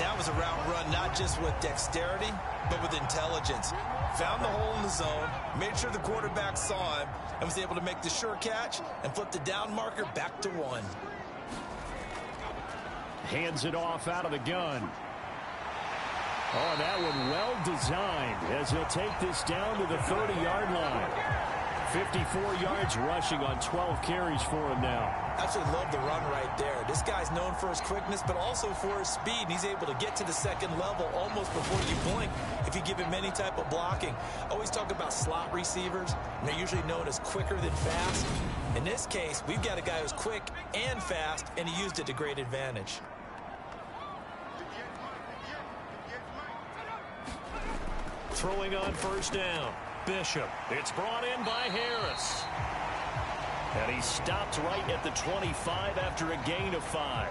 That was a route run not just with dexterity, but with intelligence. Found the hole in the zone, made sure the quarterback saw him, and was able to make the sure catch and flip the down marker back to 1. Hands it off out of the gun. Oh, that one well designed as he'll take this down to the 30-yard line. 54 yards rushing on 12 carries for him now. Absolutely love the run right there. This guy's known for his quickness, but also for his speed. And he's able to get to the second level almost before you blink if you give him any type of blocking. Always talk about slot receivers, and they're usually known as quicker than fast. In this case, we've got a guy who's quick and fast, and he used it to great advantage. Throwing on first down. Bishop. It's brought in by Harris. And he stopped right at the 25 after a gain of 5.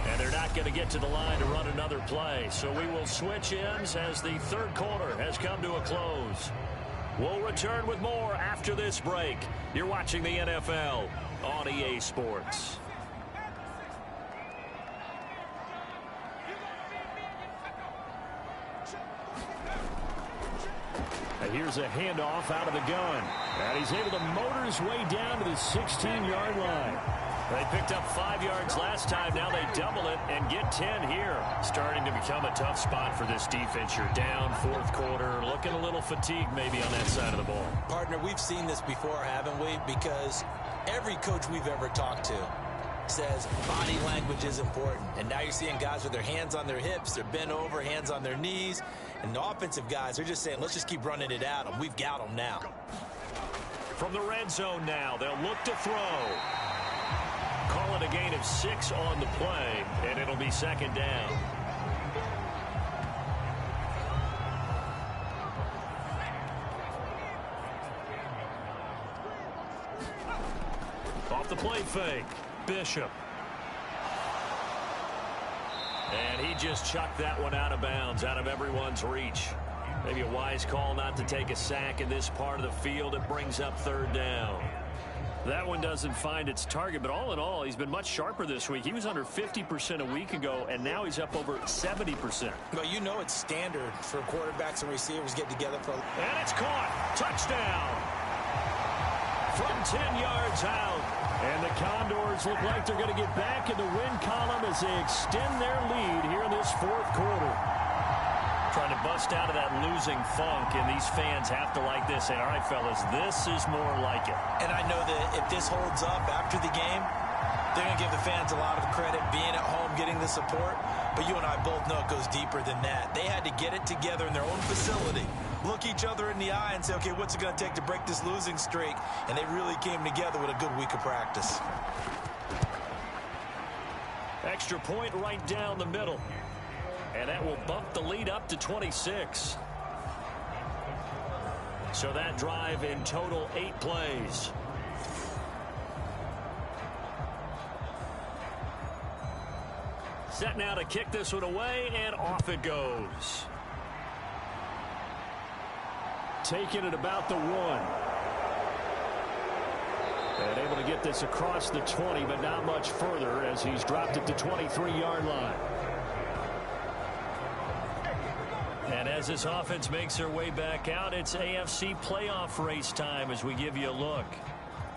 And they're not going to get to the line to run another play. So we will switch ends as the third quarter has come to a close. We'll return with more after this break. You're watching the NFL on EA Sports. Here's a handoff out of the gun. And he's able to motor his way down to the 16-yard line. They picked up 5 yards last time. Now they double it and get 10 here. Starting to become a tough spot for this defense. You're down fourth quarter. Looking a little fatigued maybe on that side of the ball. Partner, we've seen this before, haven't we? Because every coach we've ever talked to says body language is important. And now you're seeing guys with their hands on their hips. They're bent over, hands on their knees. And the offensive guys are just saying, let's just keep running it at them. We've got them now. From the red zone now, they'll look to throw. Call it a gain of 6 on the play, and it'll be second down. Off the play fake, Bishop. And he just chucked that one out of bounds, out of everyone's reach. Maybe a wise call not to take a sack in this part of the field. It brings up third down. That one doesn't find its target, but all in all, he's been much sharper this week. He was under 50% a week ago, and now he's up over 70%. Well, you know it's standard for quarterbacks and receivers get together for... And it's caught. Touchdown. From 10 yards out. And the Condors look like they're going to get back in the win column as they extend their lead here in this fourth quarter. Trying to bust out of that losing funk, and these fans have to like this. Say, all right, fellas, this is more like it. And I know that if this holds up after the game, they're going to give the fans a lot of credit being at home, getting the support. But you and I both know it goes deeper than that. They had to get it together in their own facility, look each other in the eye and say, okay, what's it going to take to break this losing streak? And they really came together with a good week of practice. Extra point right down the middle. And that will bump the lead up to 26. So that drive in total 8 plays. Set now to kick this one away, and off it goes. Taking it about the 1. And able to get this across the 20, but not much further as he's dropped it to 23-yard line. And as this offense makes their way back out, it's AFC playoff race time as we give you a look.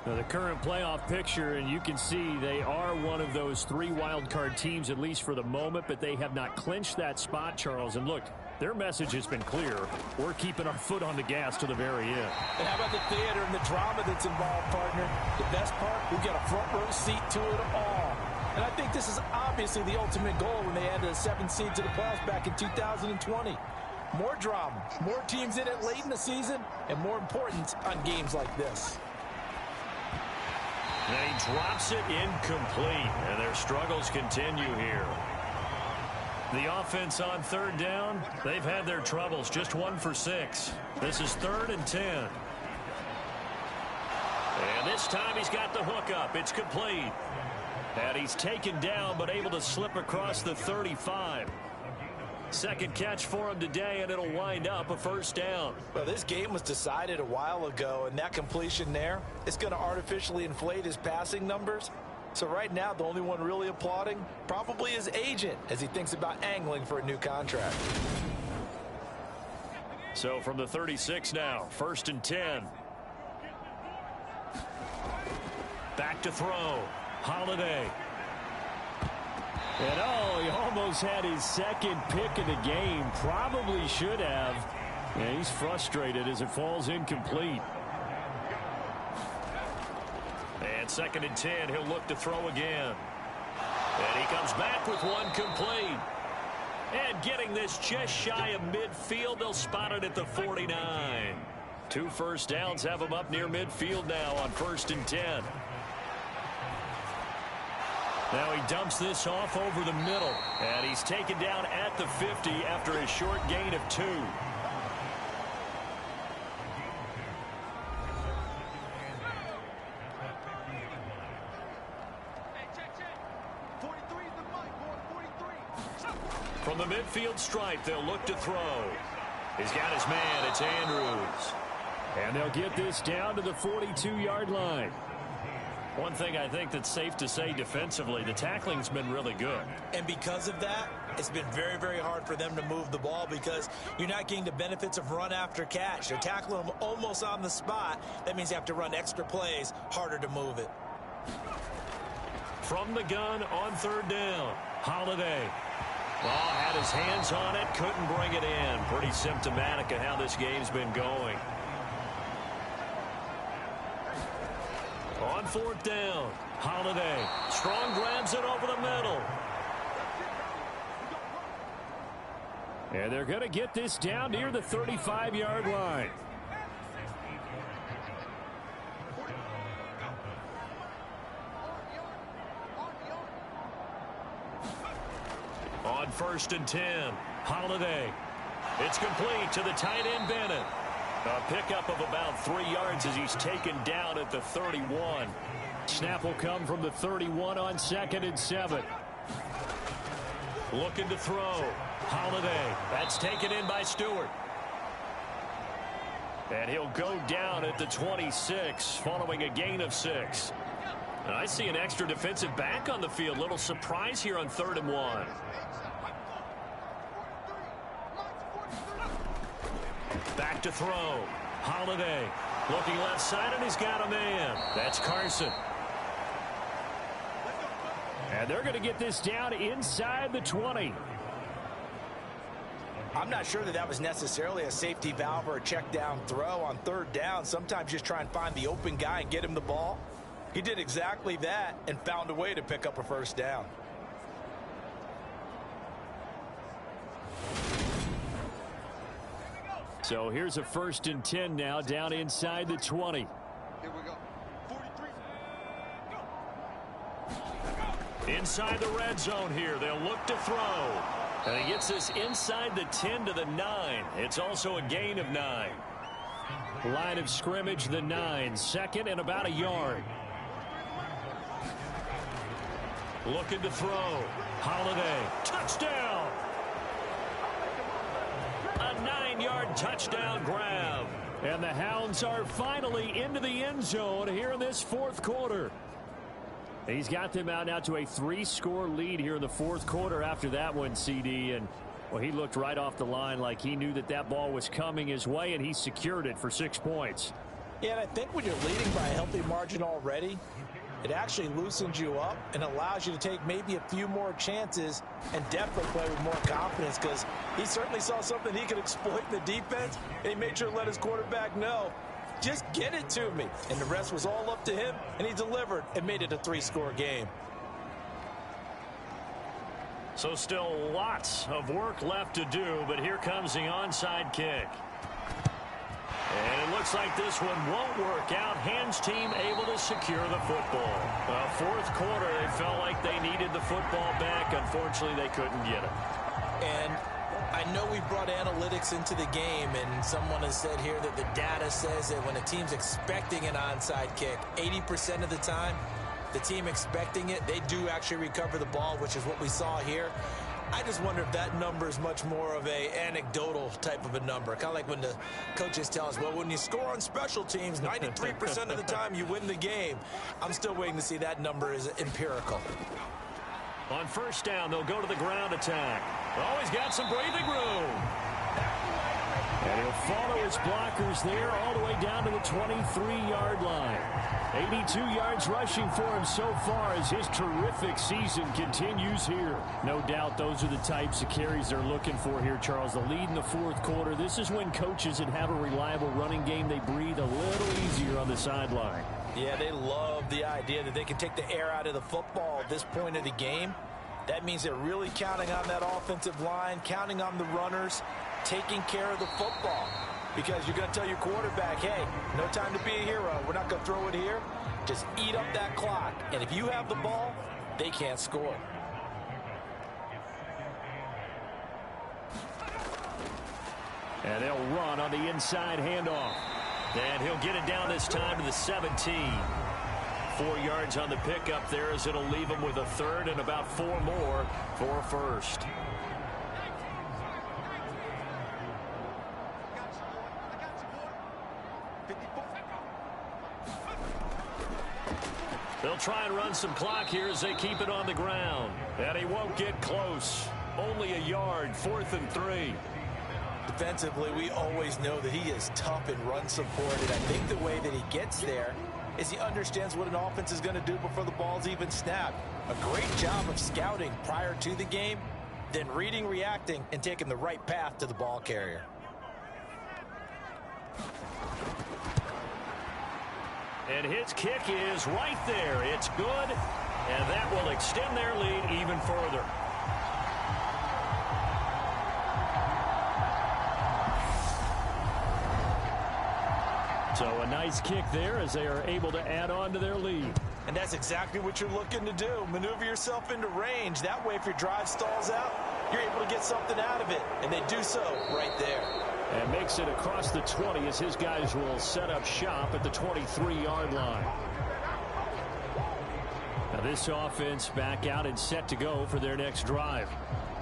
Now, the current playoff picture, and you can see they are one of those 3 wildcard teams, at least for the moment, but they have not clinched that spot, Charles. And look, their message has been clear. We're keeping our foot on the gas to the very end. And how about the theater and the drama that's involved, partner? The best part, we've got a front row seat to it all. And I think this is obviously the ultimate goal when they added a 7th seed to the playoffs back in 2020. More drama, more teams in it late in the season, and more importance on games like this. And he drops it incomplete, and their struggles continue here. The offense on 3rd down, they've had their troubles, just 1 for 6. This is 3rd and 10. And this time he's got the hook up. It's complete. And he's taken down but able to slip across the 35. Second catch for him today, and it'll wind up a 1st down. Well, this game was decided a while ago, and that completion there is going to artificially inflate his passing numbers. So right now, the only one really applauding probably his agent as he thinks about angling for a new contract. So from the 36 now, 1st and 10. Back to throw. Holiday. And oh, he almost had his 2nd pick of the game. Probably should have. And he's frustrated as it falls incomplete. And 2nd and 10, he'll look to throw again. And he comes back with one complete. And getting this just shy of midfield, they'll spot it at the 49. 2 1st downs have him up near midfield now on 1st and 10. Now he dumps this off over the middle. And he's taken down at the 50 after a short gain of 2. From the midfield stripe, they'll look to throw. He's got his man. It's Andrews. And they'll get this down to the 42-yard line. One thing I think that's safe to say defensively, the tackling's been really good. And because of that, it's been very, very hard for them to move the ball because you're not getting the benefits of run after catch. They're tackling them almost on the spot. That means you have to run extra plays, harder to move it. From the gun on 3rd down, Holiday. Ball had his hands on it, couldn't bring it in. Pretty symptomatic of how this game's been going. On 4th down, Holiday. Strong grabs it over the middle. And they're going to get this down near the 35-yard line. On 1st and 10, Holiday. It's complete to the tight end, Bennett. A pickup of about 3 yards as he's taken down at the 31. Snap will come from the 31 on 2nd and 7. Looking to throw. Holiday. That's taken in by Stewart. And he'll go down at the 26 following a gain of 6. And I see an extra defensive back on the field. Little surprise here on 3rd and 1. Back to throw. Holiday looking left side, and he's got a man. That's Carson. And they're going to get this down inside the 20. I'm not sure that was necessarily a safety valve or a check down throw on 3rd down. Sometimes just try and find the open guy and get him the ball. He did exactly that and found a way to pick up a 1st down. So here's a 1st and 10 now down inside the 20. Here we go. 43. Go. Inside the red zone here. They'll look to throw. And he gets this inside the 10 to the 9. It's also a gain of 9. Line of scrimmage, the 9. 2nd and about a yard. Looking to throw. Holiday. Touchdown. A 9-yard touchdown grab. And the Hounds are finally into the end zone here in this 4th quarter. He's got them out now to a 3-score lead here in the 4th quarter after that one, CD. And, well, he looked right off the line like he knew that that ball was coming his way, and he secured it for 6 points. Yeah, and I think when you're leading by a healthy margin already, it actually loosens you up and allows you to take maybe a few more chances and definitely play with more confidence because he certainly saw something he could exploit in the defense, and he made sure to let his quarterback know, just get it to me. And the rest was all up to him, and he delivered and made it a 3-score game. So still lots of work left to do, but here comes the onside kick. And it looks like this one won't work out. Hands team able to secure the football. Fourth quarter, they felt like they needed the football back. Unfortunately, they couldn't get it. And I know we brought analytics into the game, and someone has said here that the data says that when a team's expecting an onside kick, 80% of the time, the team expecting it, they do actually recover the ball, which is what we saw here. I just wonder if that number is much more of a anecdotal type of a number. Kind of like when the coaches tell us, well, when you score on special teams, 93% of the time you win the game. I'm still waiting to see that number is empirical. On first down, they'll go to the ground attack. Oh, he's got some breathing room. And he'll follow his blockers there all the way down to the 23-yard line. 82 yards rushing for him so far as his terrific season continues here. No doubt those are the types of carries they're looking for here, Charles. The lead in the fourth quarter. This is when coaches that have a reliable running game, they breathe a little easier on the sideline. Yeah, they love the idea that they can take the air out of the football at this point of the game. That means they're really counting on that offensive line, counting on the runners, taking care of the football. Because you're going to tell your quarterback, hey, no time to be a hero. We're not going to throw it here. Just eat up that clock. And if you have the ball, they can't score. And they'll run on the inside handoff. And he'll get it down this time to the 17. 4 yards on the pickup there as it'll leave him with a third and about 4 more for a first. They'll try and run some clock here as they keep it on the ground. And he won't get close. Only a yard, 4th and 3. Defensively, we always know that he is tough in run support, and I think the way that he gets there is he understands what an offense is going to do before the ball's even snapped. A great job of scouting prior to the game, then reading, reacting, and taking the right path to the ball carrier. And his kick is right there. It's good, and that will extend their lead even further. So a nice kick there as they are able to add on to their lead. And that's exactly what you're looking to do. Maneuver yourself into range. That way, if your drive stalls out, you're able to get something out of it. And they do so right there. And makes it across the 20 as his guys will set up shop at the 23-yard line. Now this offense back out and set to go for their next drive.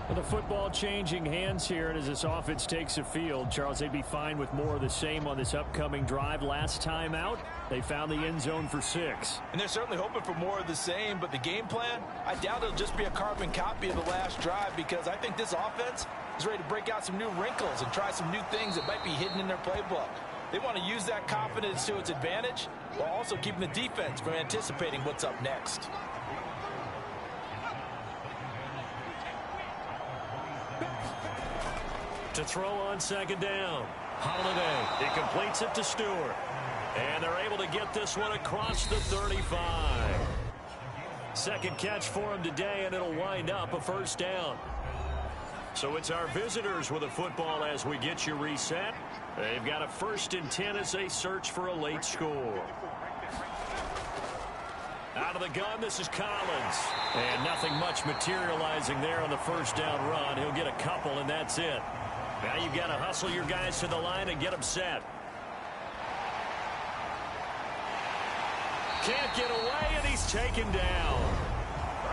Well, the football changing hands here, and as this offense takes the field, Charles, they'd be fine with more of the same on this upcoming drive. Last time out, they found the end zone for 6. And they're certainly hoping for more of the same, but the game plan, I doubt it'll just be a carbon copy of the last drive, because I think this offense is ready to break out some new wrinkles and try some new things that might be hidden in their playbook. They want to use that confidence to its advantage while also keeping the defense from anticipating what's up next. To throw on second down. Holiday. He completes it to Stewart. And they're able to get this one across the 35. Second catch for him today, and it'll wind up a first down. So it's our visitors with a football as we get you reset. They've got a 1st and 10 as they search for a late score. Out of the gun, this is Collins. And nothing much materializing there on the first down run. He'll get a couple, and that's it. Now you've got to hustle your guys to the line and get them set. Can't get away, and he's taken down.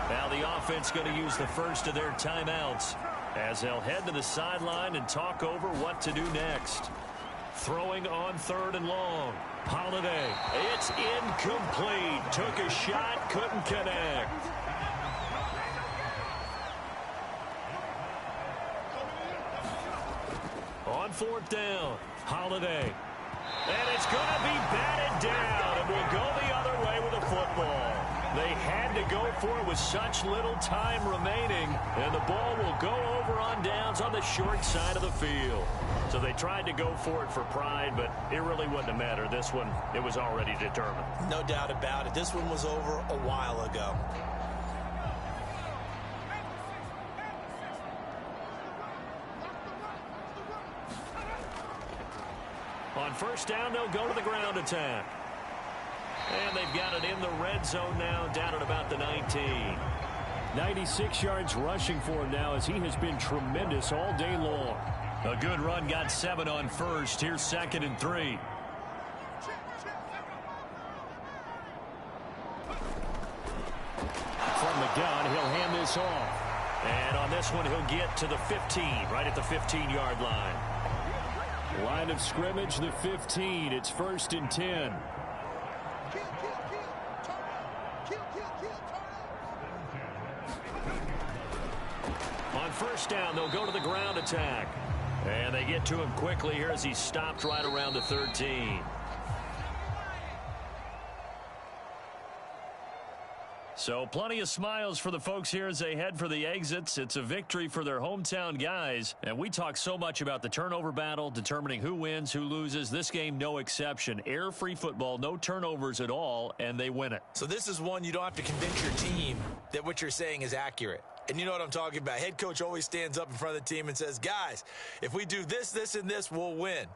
Now the offense going to use the first of their timeouts as they'll head to the sideline and talk over what to do next. Throwing on 3rd and long. Holiday. It's incomplete. Took a shot, couldn't connect. On 4th down. Holiday. And it's going to be batted down, and will go the other way with the football. They had to go for it with such little time remaining, and the ball will go over on downs on the short side of the field. So they tried to go for it for pride, but it really wouldn't have mattered. This one, it was already determined. No doubt about it. This one was over a while ago. On first down, they'll go to the ground attack. And they've got it in the red zone now, down at about the 19. 96 yards rushing for him now as he has been tremendous all day long. A good run, got 7 on first. Here's 2nd and 3. From the gun, he'll hand this off. And on this one, he'll get to the 15, right at the 15-yard line. Line of scrimmage, the 15. It's 1st and 10. On first down, they'll go to the ground attack. And they get to him quickly here as he stopped right around the 13. So plenty of smiles for the folks here as they head for the exits. It's a victory for their hometown guys. And we talk so much about the turnover battle, determining who wins, who loses. This game, no exception. Error-free football, no turnovers at all, and they win it. So this is one you don't have to convince your team that what you're saying is accurate. And you know what I'm talking about. Head coach always stands up in front of the team and says, guys, if we do this, this, and this, we'll win.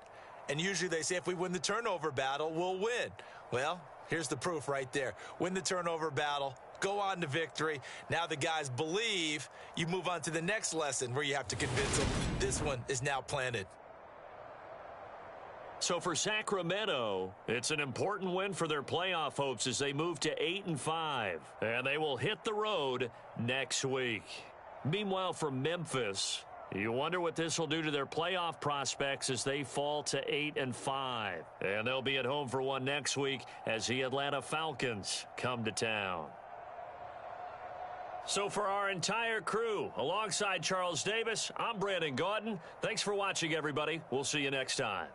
And usually they say if we win the turnover battle, we'll win. Well, here's the proof right there. Win the turnover battle. Go on to victory. Now the guys believe. You move on to the next lesson where you have to convince them. This one is now planted. So for Sacramento, it's an important win for their playoff hopes as they move to 8-5. And they will hit the road next week. Meanwhile, for Memphis, you wonder what this will do to their playoff prospects as they fall to 8-5. And they'll be at home for one next week as the Atlanta Falcons come to town. So for our entire crew, alongside Charles Davis, I'm Brandon Gaudin. Thanks for watching, everybody. We'll see you next time.